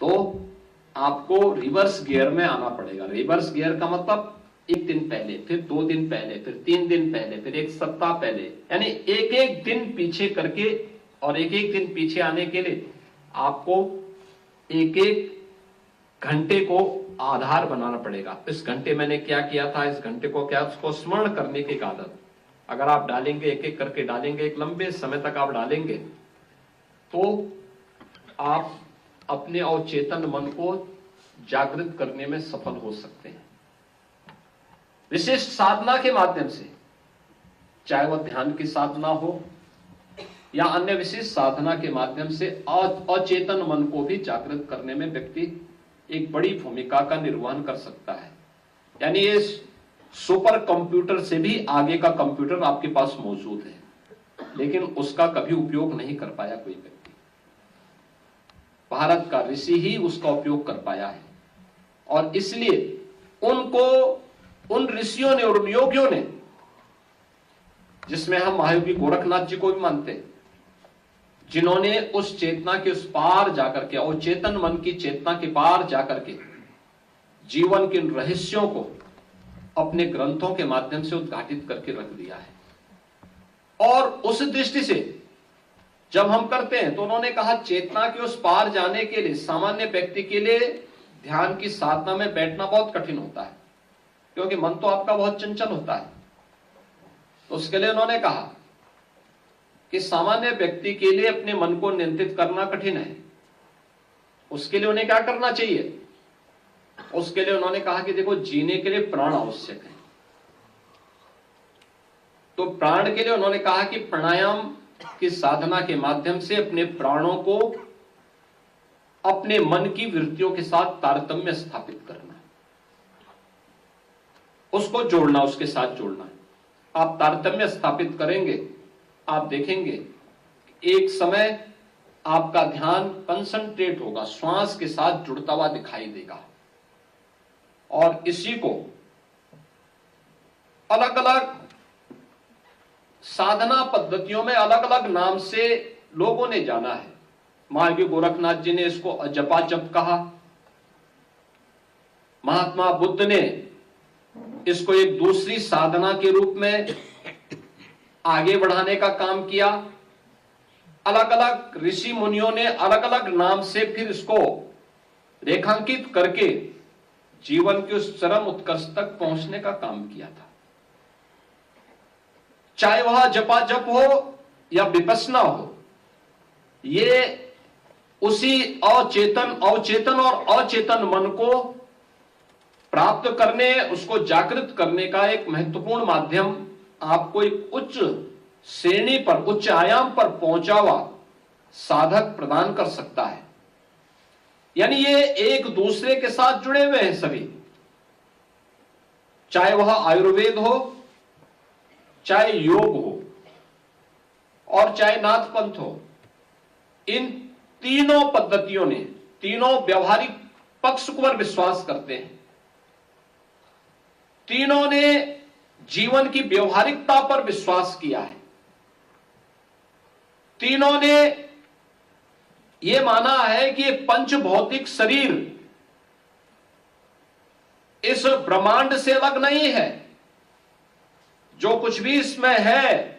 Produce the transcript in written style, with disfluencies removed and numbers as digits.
तो आपको reverse gear में आना पड़ेगा। रिवर्स गियर का मतलब एक दिन पहले, फिर 2 दिन पहले, फिर 3 दिन पहले, फिर 1 सप्ताह पहले, यानी एक एक दिन पीछे करके, और एक एक दिन पीछे आने के लिए आपको एक एक घंटे को आधार बनाना पड़ेगा। इस घंटे मैंने क्या किया था, इस घंटे को क्या, उसको स्मरण करने की एक आदत अगर आप डालेंगे, एक एक करके डालेंगे, एक लंबे समय तक आप डालेंगे, तो आप अपने अवचेतन मन को जागृत करने में सफल हो सकते हैं। विशिष्ट साधना के माध्यम से, चाहे वह ध्यान की साधना हो या अन्य विशिष्ट साधना के माध्यम से, अचेतन मन को भी जागृत करने में व्यक्ति एक बड़ी भूमिका का निर्वहन कर सकता है। यानी ये सुपर कंप्यूटर से भी आगे का कंप्यूटर आपके पास मौजूद है, लेकिन उसका कभी उपयोग नहीं कर पाया कोई व्यक्ति। भारत का ऋषि ही उसका उपयोग कर पाया है, और इसलिए उनको, उन ऋषियों ने और उन योगियों ने, जिसमें हम महायोगी गोरखनाथ जी को भी मानते हैं, जिन्होंने उस चेतना के उस पार जाकर के, और चेतन मन की चेतना के पार जाकर के जीवन के रहस्यों को अपने ग्रंथों के माध्यम से उद्घाटित करके रख दिया है। और उस दृष्टि से जब हम करते हैं, तो उन्होंने कहा चेतना के उस पार जाने के लिए सामान्य व्यक्ति के लिए ध्यान की साधना में बैठना बहुत कठिन होता है, क्योंकि मन तो आपका बहुत चंचल होता है। तो उसके लिए उन्होंने कहा कि सामान्य व्यक्ति के लिए अपने मन को नियंत्रित करना कठिन है। उसके लिए उन्हें क्या करना चाहिए? उसके लिए उन्होंने कहा कि देखो, जीने के लिए प्राण आवश्यक है। तो प्राण के लिए उन्होंने कहा कि प्राणायाम की साधना के माध्यम से अपने प्राणों को अपने मन की वृत्तियों के साथ तारतम्य स्थापित करना, उसको जोड़ना, उसके साथ जोड़ना। आप तारतम्य स्थापित करेंगे, आप देखेंगे एक समय आपका ध्यान कंसंट्रेट होगा, श्वास के साथ जुड़ता हुआ दिखाई देगा। और इसी को अलग अलग साधना पद्धतियों में अलग अलग नाम से लोगों ने जाना है। महायोगी गोरखनाथ जी ने इसको जपा जप कहा, महात्मा बुद्ध ने इसको एक दूसरी साधना के रूप में आगे बढ़ाने का काम किया। अलग अलग ऋषि मुनियों ने अलग अलग नाम से फिर इसको रेखांकित करके जीवन के उस चरम उत्कर्ष तक पहुंचने का काम किया था। चाहे वह जपा जप हो या विपश्यना हो, ये उसी अवचेतन और अचेतन मन को प्राप्त करने, उसको जागृत करने का एक महत्वपूर्ण माध्यम, आपको एक उच्च श्रेणी पर, उच्च आयाम पर पहुंचा हुआ साधक प्रदान कर सकता है। यानी ये एक दूसरे के साथ जुड़े हुए हैं सभी, चाहे वह आयुर्वेद हो, चाहे योग हो, और चाहे नाथ पंथ हो। इन तीनों पद्धतियों ने, तीनों व्यवहारिक पक्ष पर विश्वास करते हैं, तीनों ने जीवन की व्यवहारिकता पर विश्वास किया है, तीनों ने यह माना है कि पंच भौतिक शरीर इस ब्रह्मांड से अलग नहीं है। जो कुछ भी इसमें है